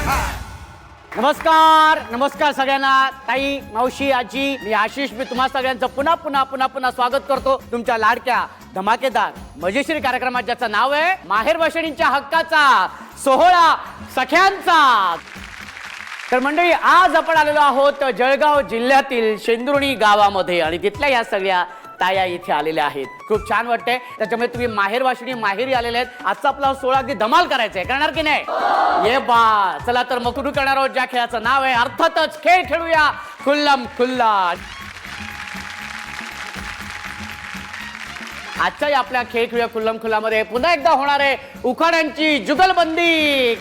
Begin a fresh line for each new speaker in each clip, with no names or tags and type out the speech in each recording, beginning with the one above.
नमस्कार नमस्कार सगळ्यांना. ताई, मावशी, आजी, मी आशिष. मी तुम्हा सगळ्यांचं पुन्हा पुन्हा पुन्हा पुन्हा स्वागत करतो तुमच्या लाडक्या धमाकेदार मजेशीर कार्यक्रमात, ज्याचं नाव आहे माहेर वशणींच्या हक्काचा सोहळा सख्यांचा. तर मंडळी, आज आपण आलेलो आहोत जळगाव जिल्ह्यातील शेंदुर्णी गावामध्ये आणि तिथल्या या सगळ्या ताया इथे आलेल्या आहेत. खूप छान वाटतंय. त्याच्यामुळे तुम्ही माहेर वाशिणी माहेरी आलेले आहेत. आजचा आपला सोहळा अगदी धमाल करायचा आहे. करणार की नाही? ये बा, चला तर मग सुरू करणार आहोत ज्या खेळाचं नाव आहे अर्थातच खेळ खेळूया खुल्लम खुल्ला. आजच्या या आपल्या खेळ खेळूया खुल्लम खुल्लामध्ये पुन्हा एकदा होणार आहे उखाण्यांची जुगलबंदी.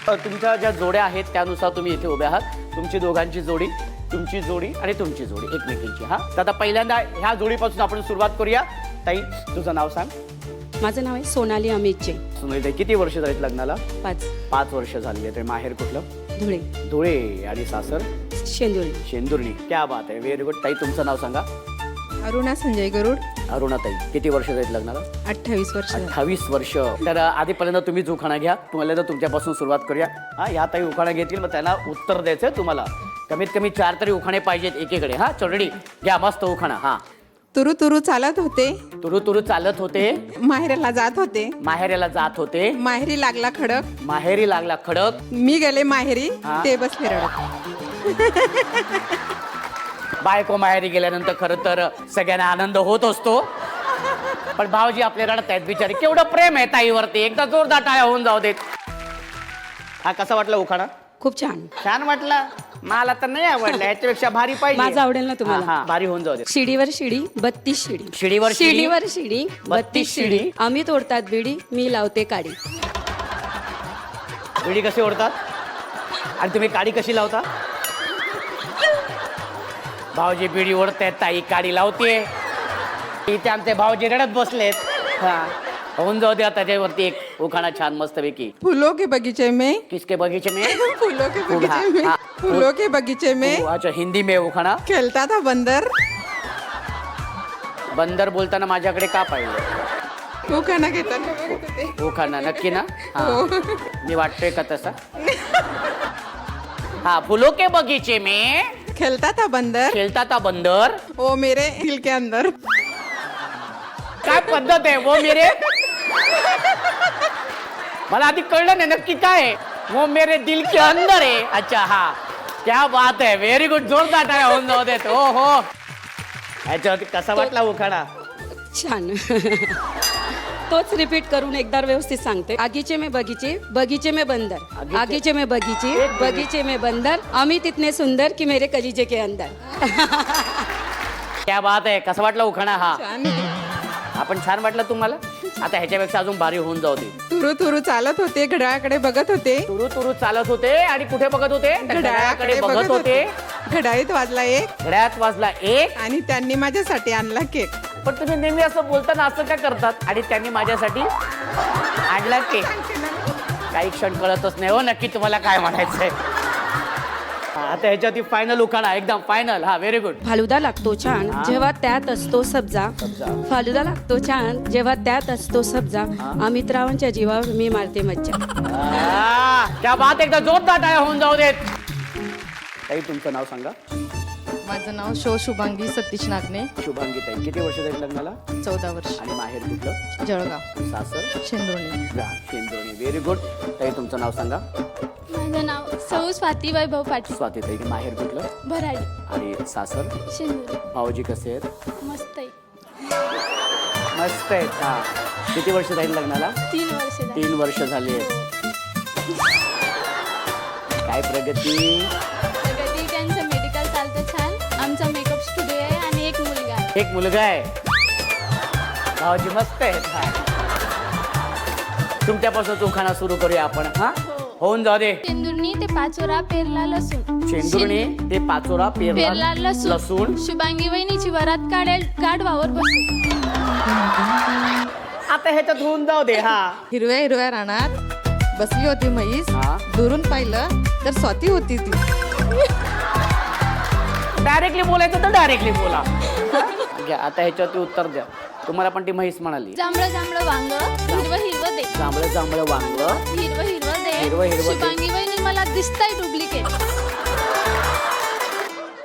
तुमच्या ज्या जोड्या आहेत त्यानुसार तुम्ही इथे उभे आहात. तुमची दोघांची जोडी, तुमची जोडी आणि तुमची जोडी एकमेकींची. हा, तर आता पहिल्यांदा ह्या जोडीपासून आपण सुरुवात करूया. ताई, तुझं नाव सांग.
माझं नाव आहे सोनाली अमित जैन.
सोनाली, किती वर्ष झालीत लग्नाला?
5
वर्ष झाली आहे. माहेर कुठलं?
धुळे.
धुळे. आणि सासर?
शेंदुर्णी.
शेंदुर्णी. क्या बात आहे, व्हेरी गुड. ताई, तुमचं नाव सांगा.
अरुणा संजय गरुड.
अरुणा ताई, किती वर्ष झालीत लग्नाला?
28 वर्ष.
28 वर्ष. तर आधी पहिल्यांदा तुम्हीच उखाणा घ्या. तुम्हाला तुमच्यापासून सुरुवात करूया. हा, ह्या ताई उखाणा घेतील, मग त्यांना उत्तर द्यायचंय तुम्हाला. कमीत कमी 4 तरी उखाणे पाहिजेत एकीकडे. हा, चोरडी घ्या, मस्त उखाणा. हा.
तुरु तुरु चालत होते,
तुरु तुरु चालत होते,
माहेरला जात होते,
माहेरला जात होते,
माहेरी लागला खडक,
माहेरी लागला खडक,
मी गेले माहेरी,
हा.
ते बसले रडत.
बायको माहेरी गेल्यानंतर खरं तर सगळ्यांना आनंद होत असतो, पण भाऊजी आपले रडत आहेत बिचारे. केवढं प्रेम आहे ताईवरती. एकदा जोरदार टाळ्या होऊन जाऊ देत. हा, कसा वाटला उखाणा?
खूप छान.
छान वाटला. मला तर नाही आवडला, याच्यापेक्षा भारी पाहिजे.
माझं आवडेल ना तुम्हाला?
हा, भारी होऊन जाऊ दे.
शिडीवर शिडी 32 शिडी.
शिडीवर शिडी,
शिडीवर शिडी 32 शिडी. आम्ही तोडतात बिडी, मी लावते काडी.
बिडी कशी ओढतात आणि तुम्ही काडी कशी लावता? भाऊजी बिडी ओढतायत, ताई काडी लावते. इथे आमचे भाऊजी रडत बसलेत. हा, होऊन जाऊ दे. त्याच्यावरती एक उखाणा छान मस्त पैकी.
फूलों के बगीचे में,
किसके बगीचे में?
फूलों के बगीचे में,
हाँ.
फूलों के बगीचे में
अच्छा, हिंदी में उखाणा.
खेलता था बंदर.
बंदर बोलताना माझ्याकडे का पाहिलं?
उखाणा घेताना बघत होते.
उखाणा नक्की ना? हा. मी वाटतोय का तसा? हा, फुलो के बगीचे में
खेलता था बंदर,
खेलता था बंदर.
ओ मेरे दिल के अंदर.
काय पद्धत आहे वो मेरे? मला आधी कळलं नाही नक्की काय आहे. वो मेरे दिल के अंदर आहे. अच्छा, हा, क्या बात आहे, व्हेरी गुड. जोरदार टाळ्या होऊन जाऊ देत. हो हो. ह्याच्यावरती कसा वाटला उखाणा?
छान. तोच रिपीट करून एकदा व्यवस्थित सांगते. आगीचे में बगीचे, बगीचे में बंदर, आगीचे में बगीचे, बगीचे में बंदर, अमित इतने सुंदर कि मेरे कलीजे के अंदर.
क्या बात आहे. कसा वाटला उखाणा? हा,
छान.
आपण छान वाटलं तुम्हाला? आता ह्याच्यापेक्षा अजून भारी होऊन जाऊ दे.
तुरु तुरु चालत होते, घड्याळाकडे बघत होते,
तुरु तुरु चालत होते आणि कुठे बघत होते? घड्याळाकडे बघत होते.
घड्याळीत वाजला एक
घड्याळात वाजला एक
आणि त्यांनी माझ्यासाठी आणला केक.
पण तुम्ही नेहमी असं बोलताना असं काय करतात? आणि त्यांनी माझ्यासाठी आणला केक. काही क्षण कळतच नाही हो नक्की तुम्हाला काय म्हणायचंय. आता ह्याच्यावरती फायनल उखाणा, एकदम फायनल. हा, व्हेरी गुड.
फालुदा लागतो छान जेव्हा त्यात असतो सब्जा. फालुदा लागतो छान जेव्हा त्यात असतो सब्जा. अमितरावांच्या जीवावर मी मारते मज्जा.
त्या बात. एकदा जोरदार टाळ्या होऊन जाऊ देत. ताई, तुमचं नाव सांगा.
माझं नाव शुभांगी सतीश नागने.
शुभांगी ताई, किती वर्ष झाली लग्नाला?
14 वर्ष.
आणि माहेर कुठलं?
जळगाव.
सासर?
शेंदुर्णी.
शेंदुर्णी. Very good. ताई, तुमचं नाव सांगा.
माझं नाव सौ स्वाती वैभव पाटील.
स्वाती ताई, माहेर कुठलं?
भराडी.
आणि सासर?
शेंदुरी.
भाऊजी कसे आहेत?
मस्त आहे.
मस्त आहेत. हा, किती वर्ष झाली लग्नाला?
3 वर्ष झाली.
3 वर्ष झाली आहेत. काय प्रगती?
प्रगती. त्यांचं मेडिकल चालतं छान. आमचा मेकअप स्टुडिओ आहे आणि एक मुलगा आहे.
एक मुलगा आहे. भाऊजी मस्त आहेत. हा, तुमच्यापासून उखाणा सुरू करूया आपण. हा, होऊन जाऊ दे.
शेंदुर्णी ते पाचोरा पेरला लसूण.
शेंदुर्णी ते पाचोरा
पेरला लसूण. शुभांगी वहिनीची वरात काढेल गाढवावर बसून.
आता ह्याच्यात होऊन जाऊ दे. हा,
हिरव्या हिरव्या रानात बसली होती म्हैस.
हा.
दुरून पाहिलं तर स्वाती होती ती.
डायरेक्टली बोलायचं तर डायरेक्टली बोला. घ्या, आता ह्याच्यावरती उत्तर द्या. तुम्हाला पण ती म्हैस म्हणाली.
जांभळं जांभळं वांग हिरवं हिरवं दे.
जांभळं जांभळं वांग
हिरवं हिरवं दे.
हिरवं हिरवं दे.
शुभांगी वहिनी मला दिसताय डुप्लिकेट.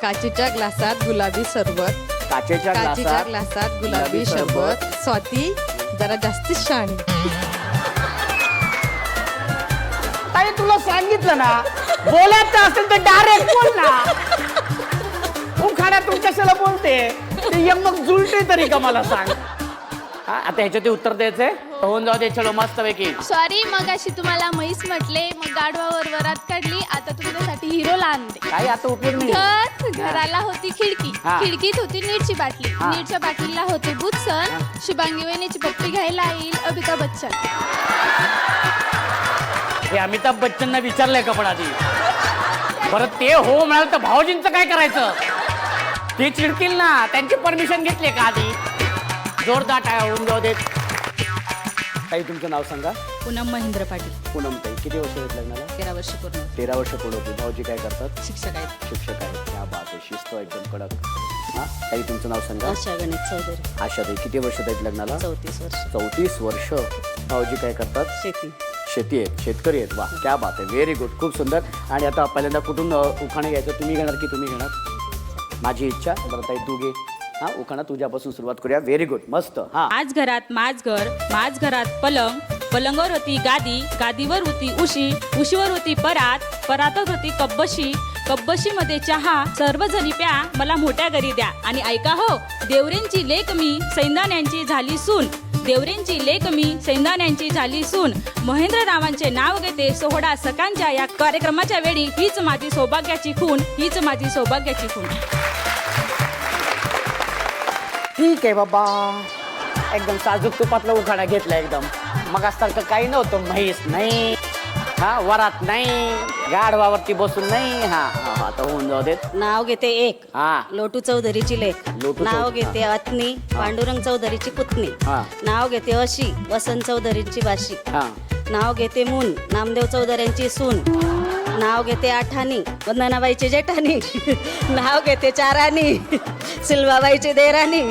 काचेच्या ग्लासात गुलाबी सरबत.
काचेच्या
काचेच्या
ग्लासात
ग्लासात गुलाबी सरबत. स्वाती जरा जास्तीच शहाणी.
ताई तुला सांगितलं ना, बोलायचं असेल तर डायरेक्ट बोल ना. उखाड्या तुमच्याशाला बोलते ते मग जुळते तरी का मला सांग. हा, आता ह्याच्यात उत्तर द्यायचंय. होऊन जाऊ दे. चलो मस्त पैकी.
सॉरी मग अशी तुम्हाला म्हैस म्हटले, मग गाढवावर वरात काढली. आता तुमच्यासाठी हिरोला आणते.
काय आता उपयोग नाही.
घराला होती खिडकी,
हा.
खिडकीत होती नीटची बाटली,
हा.
नीटच्या बाटलीला होते बुत्सन. शुभांगी वहिनीची पप्पी घ्यायला येईल अमिताभ बच्चन.
हे अमिताभ बच्चनना विचारलंय का पण आधी. बरं ते हो म्हणाल तर भाऊजींचं काय करायचं. ते चिडतील ना. त्यांची परमिशन घेतली का आधी. जोरदार टाळ्या होऊन जाऊ देत. ताई तुमचं नाव सांगा.
पूनम महेंद्र पाटील.
पूनम ताई किती वर्ष आहेत लग्नाला.
13 वर्ष पूर्ण.
13 वर्ष पूर्ण होती. भाऊजी काय करतात.
शिक्षक आहेत.
शिक्षक आहेत. क्या बात आहे. शिस्त एकदम कडक. हा ताई तुमचं नाव सांगा.
आशा गणेश चौधरी.
आशा ताई किती वर्ष आहेत लग्नाला.
34 वर्ष.
34 वर्ष. भाऊजी काय करतात.
शेती.
शेती आहेत. शेतकरी आहेत. वा क्या बात आहे. Very good. खूप सुंदर. आणि आता पहिल्यांदा कुठून उखाणे घ्यायचं. तुम्ही घेणार की तुम्ही घेणार. माझी इच्छा. बरं ताई तू घे. हा उखाणा तुझ्यापासून सुरुवात करूया. Very good. मस्त. हा
आज घरात माझ घरात पलंग, पलंगावर होती गादी, गादीवर होती उशी, उशीवर होती परातात होती कब्बशी, कब्बशीमध्ये चहा, सर्वजणी प्या, मला मोठ्या घरी द्या. आणि ऐका हो, देवरेंची लेक मी, सैंदाण्यांची झाली सून, देवरेंची लेक मी, सैंदाण्यांची झाली सून, महेंद्ररावांचे नाव घेते सोहळा सकांच्या या कार्यक्रमाच्या वेळी, हीच माझी सौभाग्याची खून, हीच माझी सौभाग्याची खून.
ठीक आहे बाबा. एकदम साजूक तुपातला उखाणा घेतला एकदम. मग असताना काही नव्हतं. म्हैस नाही, हा वरात नाही, गाढवावरती बसून नाही. हा हा हा तर होऊन जाऊ देत.
नाव घेते एक.
हा
लोटू चौधरीची लेख.
लोटू
नाव
चौधरी.
घेते अत्नी, पांडुरंग चौधरीची पुतणी.
हा.
नाव घेते अशी, वसंत चौधरींची बाशी.
हा
नाव घेते मून, नामदेव चौधऱ्यांची सून. नाव घेते आठानी, वंदनाबाईची जेठानी. नाव घेते चारानी, सिल्वाबाईची देरानी.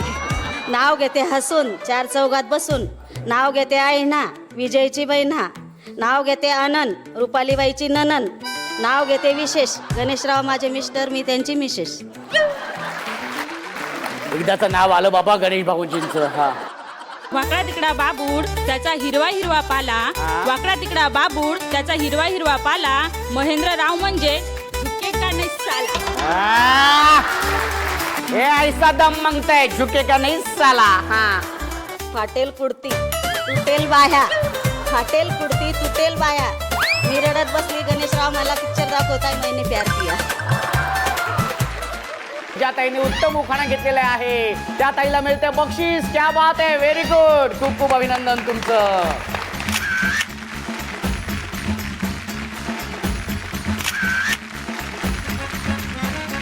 नाव घेते हसून, चार चौघात बसून. नाव घेते आईना, विजयची बहिणा. नाव घेते आनंद, रुपालीबाईची ननन. नाव घेते विशेष, गणेशराव माझे मिस्टर, मी त्यांची मिसेस.
एकदाचं नाव आलं बाबा गणेश भाऊजींचं. हा
वाकडा तिकडा बाबूड त्याचा हिरवा हिरवा पाला, वाकडा तिकडा बाबूड त्याचा हिरवा हिरवा पाला, महेंद्रराव म्हणजे झुके का नाही साला.
आ, हे ऐसा दम मागताय. झुके का नाही साला. हा
फाटेल कुडती, तुटेल बाया. फाटेल कुडती, तुटेल बाया. मी रडत बसली, गणेशराव मला पिक्चर दाखवताय, मैंने प्यार किया.
ज्या ताईने उत्तम उखाणा घेतलेला आहे त्या ताईला मिळते बक्षीस. क्या बात आहे. Very good. खूप खूप अभिनंदन तुमचं.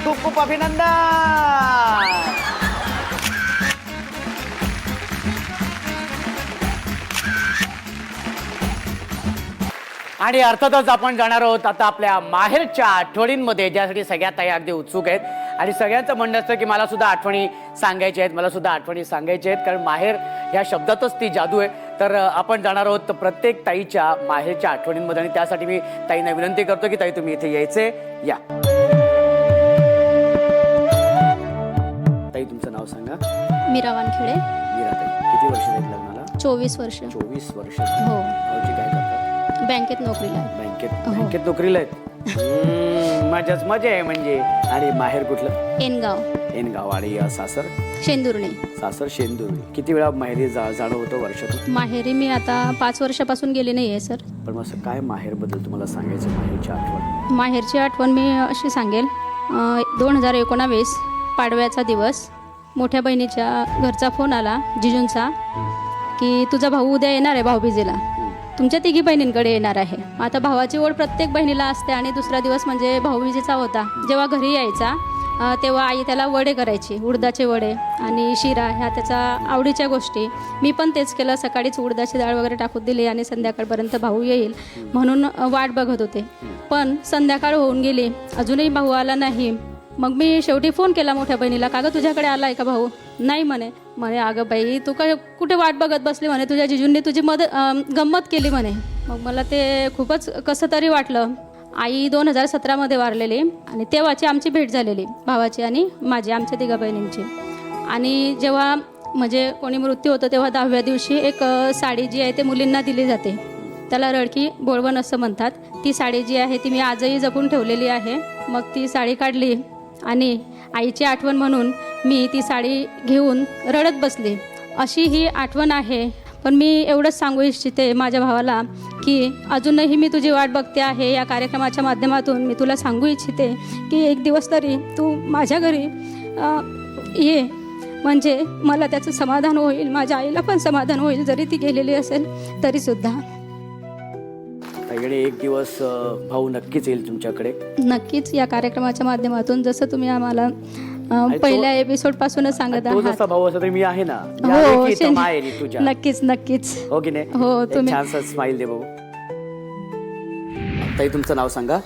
खूप खूप अभिनंदन. आणि अर्थातच आपण जाणार आहोत आता आपल्या माहेरच्या आठवणींमध्ये, ज्यासाठी सगळ्या ताई अगदी उत्सुक आहेत. आणि सगळ्यांचं म्हणणं असतं की मला सुद्धा आठवणी सांगायच्या आहेत, मला सुद्धा आठवणी सांगायच्या आहेत, कारण माहेर ह्या शब्दातच ती जादू आहे. तर आपण जाणार आहोत प्रत्येक ताईच्या माहेरच्या आठवणींमध्ये. आणि त्यासाठी मी ताईंना विनंती करतो की ताई तुम्ही इथे यायचे. या ताई तुमचं नाव सांगा.
मीरा वानखेडे.
मीरा ताई किती वर्ष आहेत लग्नाला.
24 वर्ष.
24 वर्ष.
हो.
भाऊजी काय करतात.
बँकेत नोकरीला आहे.
बँकेत नोकरीला आहेत. मजाच मजा आहे म्हणजे. आणि माहेर कुठलं. एनगाव. आणि सासर
शेंदुर्णे.
सासर शेंदूर. किती वेळा माहेरी जाणं होतं वर्षातून.
माहेरी मी आता 5 वर्षापासून गेले नाही आहे सर.
पण असं काय माहेर बद्दल तुम्हाला सांगायचं. माहेरची आठवण.
माहेरची आठवण मी अशी सांगेल. 2019 पाडव्याचा दिवस मोठ्या बहिणीच्या घरचा फोन आला जिजूंचा की तुझा भाऊ उद्या येणार आहे भाऊबीजेला, तुमच्या तिघी बहिणींकडे येणार आहे. आता भावाची ओढ प्रत्येक बहिणीला असते. आणि दुसरा दिवस म्हणजे भाऊबीजेचा होता. जेव्हा घरी यायचा तेव्हा आई त्याला वडे करायची, उडदाचे वडे आणि शिरा, ह्या त्याच्या आवडीच्या गोष्टी. मी पण तेच केलं. सकाळीच उडदाची डाळ वगैरे टाकून दिली आणि संध्याकाळपर्यंत भाऊ येईल म्हणून वाट बघत होते. पण संध्याकाळ होऊन गेली, अजूनही भाऊ आला नाही. मग मी शेवटी फोन केला मोठ्या बहिणीला, का गं तुझ्याकडे आला आहे का भाऊ. नाही म्हणे. म्हणे अगं बाई तू काय कुठे वाट बघत बसली म्हणे, तुझ्या जिजूंनी तुझी गंमत केली म्हणे. मग मला ते खूपच कसं तरी वाटलं. आई 2017मध्ये वारलेली आणि तेव्हाची आमची भेट झालेली भावाची आणि माझी, आमच्या तिघा बहिणींची. आणि जेव्हा म्हणजे कोणी मृत्यू होतं तेव्हा 10व्या दिवशी एक साडी जी आहे ते मुलींना दिली जाते, त्याला रडकी बोळवण असं म्हणतात. ती साडी जी आहे ती मी आजही जपून ठेवलेली आहे. मग ती साडी काढली आणि आईची आठवण म्हणून मी ती साडी घेऊन रडत बसली. अशी ही आठवण आहे. पण मी एवढंच सांगू इच्छिते माझ्या भावाला की अजूनही मी तुझी वाट बघते आहे. या कार्यक्रमाच्या माध्यमातून मी तुला सांगू इच्छिते की एक दिवस तरी तू माझ्या घरी ये, म्हणजे मला त्याचं समाधान होईल, माझ्या आईला पण समाधान होईल, जरी ती गेलेली असेल तरीसुद्धा.
ताईकडे एक दिवस भाऊ नक्कीच येईल तुमच्याकडे.
नक्कीच या कार्यक्रमाच्या माध्यमातून जसं तुम्ही आम्हाला पहिल्या एपिसोड पासूनच सांगत
तो
आहात.
जसा भाऊ असं तरी मी आहे ना, मी
हो,
आहे की
शेण-
माहेरी तुझ्या.
नक्कीच नक्कीच.
हो की नाही?
हो,
एक
तुम्ही-
छानसा स्माइल दे भाऊ. ताई तुमचं नाव सांगा.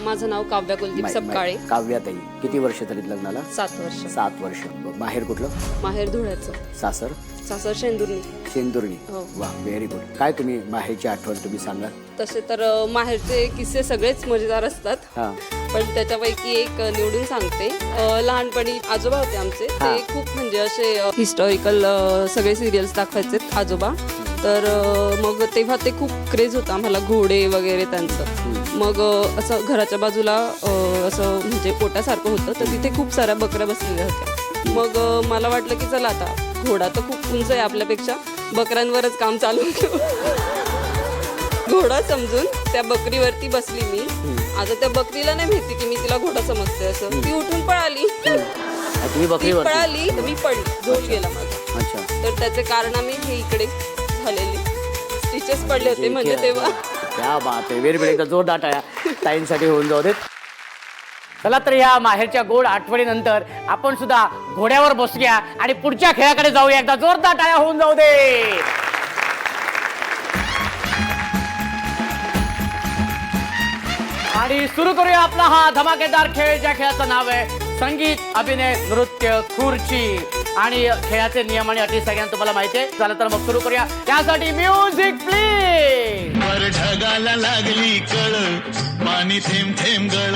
माझं नाव काव्या कुलदीप सबकाळे.
काव्याताई, किती वर्ष झालीत लग्नाला?
7 वर्ष.
7 वर्ष. माहेर कुठलं?
माहेर धुळ्याचं.
सासर?
सासर शेंदुर्णी.
शेंदुर्णी.
हो.
वा, व्हेरी गुड. काय तुम्ही माहेरची आठवण तुम्ही सांगा.
तसे तर माहेरचे किस्से सगळेच मजेदार असतात,
हा
पण त्याच्यापैकी एक निवडून सांगते. लहानपणी आजोबा होते आमचे,
हा.
ते खूप म्हणजे असे हिस्टॉरिकल सगळे सिरियल्स दाखवायचे आजोबा. तर मग तेव्हा ते खूप क्रेज होता आम्हाला, घोडे वगैरे त्यांचं. मग असं घराच्या बाजूला असं म्हणजे पोटासारखं होतं, तर तिथे खूप साऱ्या बकऱ्या बसलेल्या होत्या. मग मला वाटलं की चला आता घोडा तर खूप उंच आहे आपल्यापेक्षा, बकऱ्यांवरच काम चालू ठेवू. घोडा समजून त्या बकरीवरती बसली मी. आता त्या बकरीला नाही माहिती की मी तिला घोडा समजते असं. ती उठून पळाली.
तुम्ही
ती
बकरीवर?
पळाली तर मी पडली, झोप गेला माझा.
अच्छा.
तर त्याचे कारनामे हे इकडे झालेले, स्टिचेस पडले होते म्हणजे तेव्हा.
क्या बात आहे, व्हेरी गुड. एकदा जोरदार टाळ्या ताईंसाठी होऊन जाऊ देत. चला तर या माहेरच्या गोड आठवणीनंतर आपण सुद्धा घोड्यावर बसूया आणि पुढच्या खेळाकडे जाऊया. एकदा जोरदार टाळ्या होऊन जाऊ दे. आणि सुरू करूया आपला हा धमाकेदार खेळ, ज्या खेळाचं नाव आहे संगीत, अभिनय, नृत्य, खुर्ची. आणि खेळाचे नियम आणि अटी सगळ्यांना तुम्हाला माहिती आहे. चला तर मग सुरू करूया. त्यासाठी म्युझिक प्लीज.
वर ढगाला लागली कळ, पाणी थेंब थेंब गळ.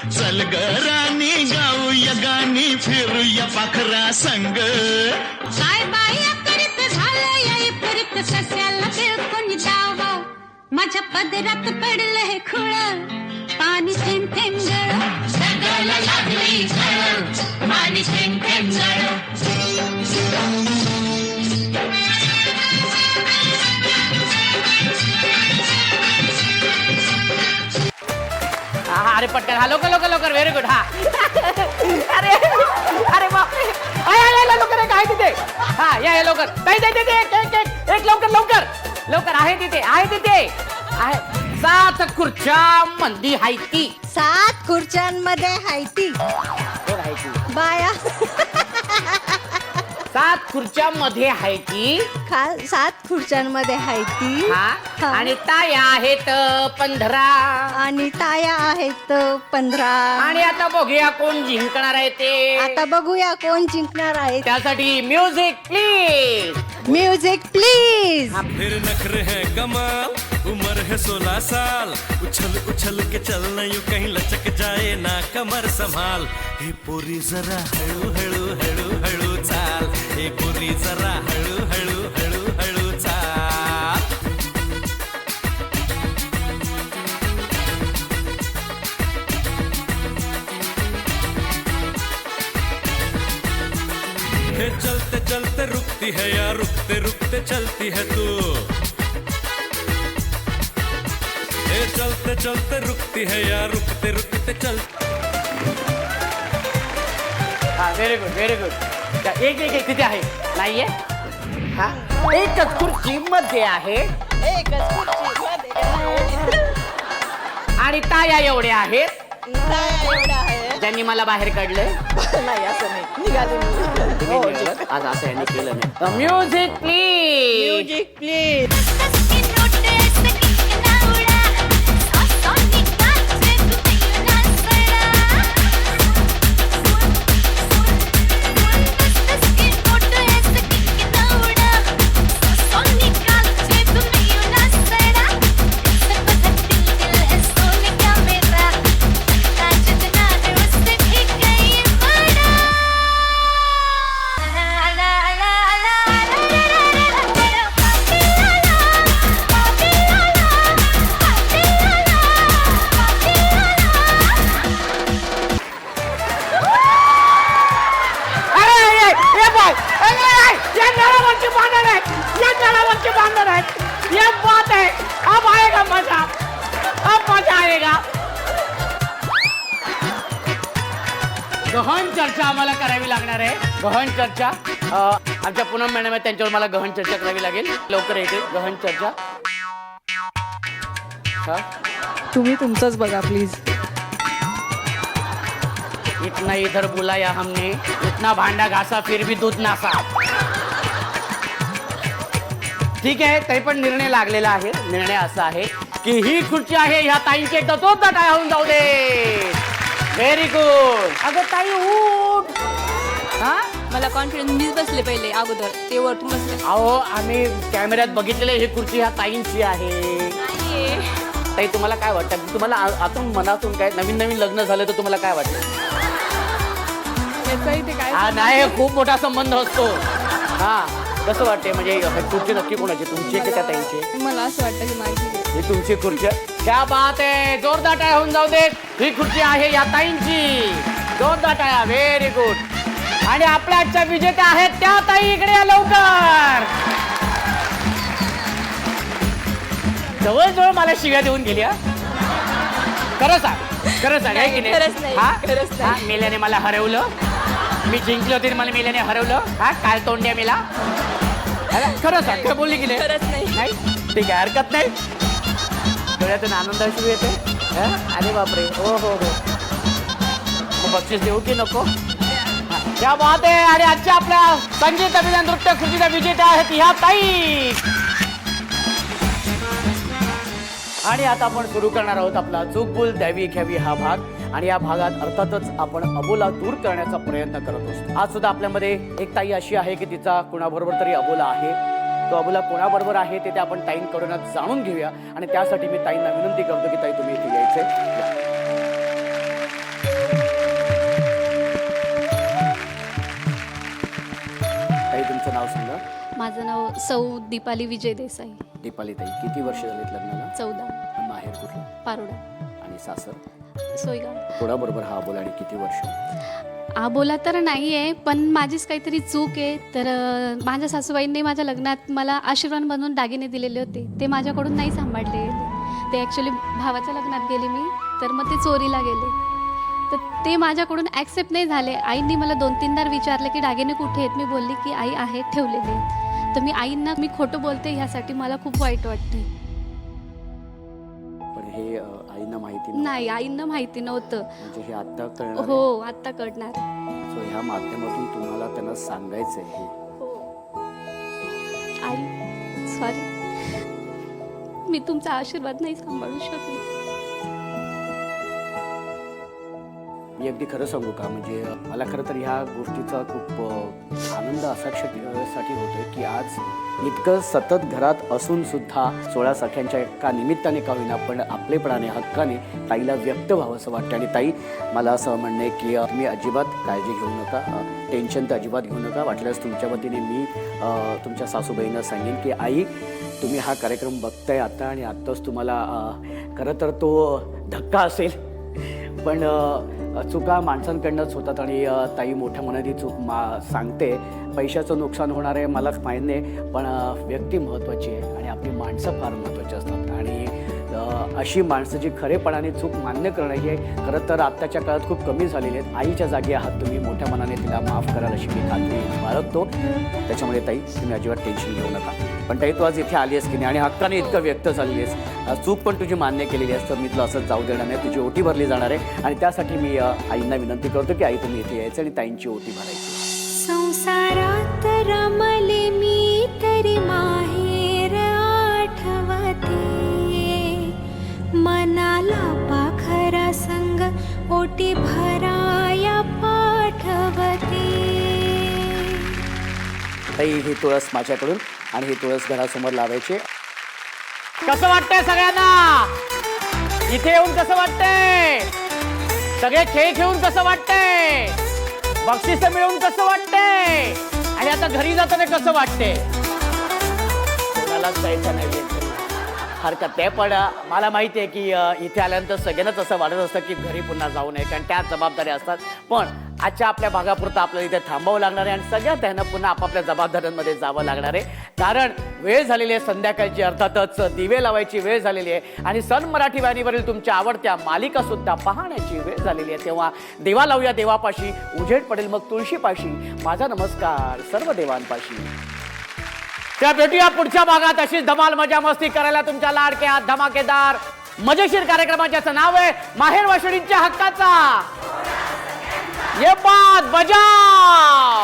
चल ग राणी गाऊया गाणी, फिरूया पाखरा संग.
काय बाया करीत झालंय परत, सस्याला बिळकून जावं. माझ्या पदरात पडलं हे खुळ, पाणी थेंब थेंब गळ. ढगाला लागली कळ, पाणी थेंब थेंब गळ.
अरे पटकन, हा लवकर लवकर लवकर. Very good. हा अरे अरे बापरे, लवकर एक आहे तिथे. हा या लवकर. नाही दे दे दे, एक लवकर लवकर लवकर. आहे तिथे, आहे तिथे आहे. 7 खुर्च्या मंदी हाय ती.
7 खुर्च्यांमध्ये हाय ती
कोण आहे ती?
बाया.
7 खुर्च्यामध्ये आहे ती.
7 खुर्च्यांमध्ये हाय ती.
हा आणि ताया आहेत 15.
आणि ताया आहेत 15.
आणि आता बघूया कोण जिंकणार आहे ते.
आता बघूया कोण जिंकणार आहे.
त्यासाठी म्युझिक प्लीज.
Music please.
फिर नखरे हैं कमाल, उम्र है 16 साल. उछल उछल के चलना यूं कहीं लचक जाए ना कमर संभाल. हे पोरी जरा हळू हळू हळू हळू चाल. हे पोरी जरा हळू हळू हळू हळू चाल. हे चलते चलते रुकती है या रुकते रुकते चलती है तू. हे चलते चलते रुकती है या रुकते रुकते चलती.
हा व्हेरी गुड व्हेरी गुड. एक एक एक तिथे आहे. नाहीये. हा एकच खुर्ची मध्ये आहे. आणि ताया एवढ्या आहेत. त्यांनी मला बाहेर काढलंय.
नाही असं नाही, निघाले मी.
आज असं यांनी केलं नाही. Music please.
Music please.
सस्की नोटे सकी नावडा, सासोनी काचे तुझी नाचडा.
गहन चर्चा आमच्या पूनम मॅडम आहे, त्यांच्यावर मला गहन चर्चा करावी लागेल. लवकर येते गहन चर्चा. हा?
तुम्ही तुमचंच बघा प्लीज.
इतना इधर बुलाया हमने, इतना भांडा घासा फिर भी दूध नासा. ठीक आहे, तरी पण निर्णय लागलेला आहे. निर्णय असा आहे की ही खुर्ची आहे ह्या ताईंची एकदा जोरदार टाळ्या होऊन जाऊ दे. Very good. अगं ताई उठ. हा,
मला कॉन्फिडन्स मीच बसले पहिले अगोदर, ते वरतून बसले.
अहो आम्ही कॅमेऱ्यात बघितलेलं ही खुर्ची ह्या ताईंची आहे. ताई तुम्हाला काय वाटतं, तुम्हाला आतून मनातून काय नवीन नवीन लग्न झालं तर तुम्हाला काय वाटतं? हा नाही, खूप मोठा संबंध असतो. हा, कसं वाटते म्हणजे ही खुर्ची नक्की कोणाची, तुमची की त्या ताईंची?
मला असं वाटतं की माझी
ही तुमची खुर्ची. क्या बात आहे, जोरदार टाळ्या होऊन जाऊ देत. ही खुर्ची आहे या ताईंची. जोरदार टाळ्या. Very good. आणि आपल्या आजच्या विजेत्या आहेत त्या ताई, इकडे या लवकर. जवळजवळ मला शिव्या देऊन गेली. खरं सांग, खरं सांग, आहे की नाही? हा, मेल्याने मला हरवलं. मी जिंकले होते, मला मेल्याने हरवलं. हा, काय तोंड्या मेला. खरं सांग, काय बोलली की नाही? नाही, ठीक आहे, हरकत नाही. डोळ्यातून आनंदाश्रू येते. अरे बापरे, हो हो हो. मग बक्षीस देऊ की नको? क्या बात आहे. आणि आजच्या आपल्या संगीत अभिनय नृत्य खुर्चीच्या विजेत्या आहेत ह्या ताई. आणि आता आपण सुरू करणार आहोत आपला चूकबुल द्यावी घ्यावी हा भाग. आणि या भागात अर्थातच आपण अबोला दूर करण्याचा प्रयत्न करत असतो. आज सुद्धा आपल्यामध्ये एक ताई अशी आहे की तिचा कुणाबरोबर तरी अबोला आहे. तो अबोला कोणाबरोबर आहे ते आपण ताईंकडून जाणून घेऊया. आणि त्यासाठी मी ताईंना विनंती करतो की ताई तुम्ही इथे यायचे. ताई तुमचं नाव सांगा.
माझं नाव सौ दीपाली विजय देसाई.
दीपाली ताई, किती वर्ष झालीत लग्नाला?
14.
माहेर कुठलं?
पारोडा.
आणि सासर?
सोयगाव.
कोणाबरोबर हा अबोला आणि किती वर्ष?
हा बोला तर नाही आहे, पण माझीच काहीतरी चूक आहे. तर माझ्या सासूबाईंनी माझ्या लग्नात मला आशीर्वाद बनवून दागिने दिलेले होते, ते माझ्याकडून नाही सांभाळले. ते ॲक्च्युली भावाच्या लग्नात गेले मी, तर मग ते चोरीला गेले. तर ते माझ्याकडून ॲक्सेप्ट नाही झाले. आईंनी मला 2-3दा विचारलं की दागिने कुठे आहेत. मी बोलली की आई आहेत, ठेवलेले आहेत. तर मी आईंना मी खोटं बोलते ह्यासाठी मला खूप वाईट वाटतंय.
पण हे आईंना माहिती नव्हतं?
नाही, आईंना माहिती नव्हतं.
म्हणजे हे आता कळणार?
हो, आत्ता कळणार.
सो ह्या माध्यमातून तुम्हाला त्यांना सांगायचं आहे.
आई सॉरी, मी तुमचा आशीर्वाद नाही सांभाळू शकले.
मी अगदी खरं सांगू का, म्हणजे मला खरं तर ह्या गोष्टीचा खूप आनंद अशासाठी होतोय की आज इतकं सतत घरात असून सुद्धा 16 सख्यांच्या एका निमित्ताने का होईना पण आपलेपणाने हक्काने ताईला व्यक्त व्हावं असं वाटतं. आणि ताई, मला असं म्हणणं आहे की तुम्ही अजिबात काळजी घेऊ नका, टेन्शन तर अजिबात घेऊ नका. वाटल्यास तुमच्या वतीने मी तुमच्या सासूबाईंना सांगेन की आई, तुम्ही हा कार्यक्रम बघताय आता आणि आत्ताच तुम्हाला खरं तर तो धक्का असेल, पण चुका माणसांकडनंच होतात. आणि ताई मोठ्या मनाने चूक सांगते. पैशाचं नुकसान होणार आहे मला माहीत नाही, पण व्यक्ती महत्त्वाची आहे आणि आपली माणसं फार महत्त्वाची असतात. आणि अशी माणसं जी खरेपणाने चूक मान्य करणं हे खरं तर आत्ताच्या काळात खूप कमी झालेली आहेत. आईच्या जागी आहात तुम्ही, मोठ्या मनाने तिला माफ कराल अशी मी खात्री बाळगतो. त्याच्यामुळे ताई, तुम्ही अजिबात टेन्शन घेऊ नका. पण ताई, तू आज इथे आली आहेस की नाही आणि हक्काने इतकं व्यक्त झालेली आहेस, चूक पण तुझी मान्य केलेली आहेस, तर मी तुला असंच जाऊ देणार नाही. तुझी ओटी भरली जाणार आहे. आणि त्यासाठी मी आईंना विनंती करतो की आई तुम्ही इथे यायचं आणि ताईंची ओटी भरायची.
संसारात रमले मी तरी माहेर आठवते, मनाला पाखरा संग ओटी भराया पाठवते.
ताई, ही तुळस माझ्याकडून आणि ही तुळस घरासमोर लावायची. कसं वाटतंय सगळ्यांना इथे येऊन? कसं वाटतंय? सगळे खेळ खेळून कसं वाटतंय? बक्षीस मिळवून कसं वाटतंय? आणि आता घरी जाताना कसं वाटतंय? कोणालाच जायचं नाहीये. हरकत नाही, पण मला माहिती आहे की इथे आल्यानंतर सगळ्यांनाच असं वाटत असतं की घरी पुन्हा जाऊ नये, कारण त्या जबाबदाऱ्या असतात. पण आजच्या आपल्या भागापुरतं आपल्याला इथे थांबावं लागणार आहे आणि सगळ्या त्यांना पुन्हा आपापल्या जबाबदाऱ्यांमध्ये जावं लागणार आहे, कारण वेळ झालेली आहे संध्याकाळची, अर्थातच दिवे लावायची वेळ झालेली आहे आणि सन मराठी वाहिनीवरील तुमच्या आवडत्या मालिका सुद्धा पाहण्याची वेळ झालेली आहे. तेव्हा देवा लावूया देवापाशी, उजेड पडेल मग तुळशीपाशी, माझा नमस्कार सर्व देवांपाशी. त्या भेटूया पुढच्या भागात अशीच धमाल मजा मस्ती करायला तुमच्या लाडक्या धमाकेदार मजेशीर कार्यक्रमाचं नाव आहे माहेर वाशिणींच्या हक्काचा ये बात बजाव.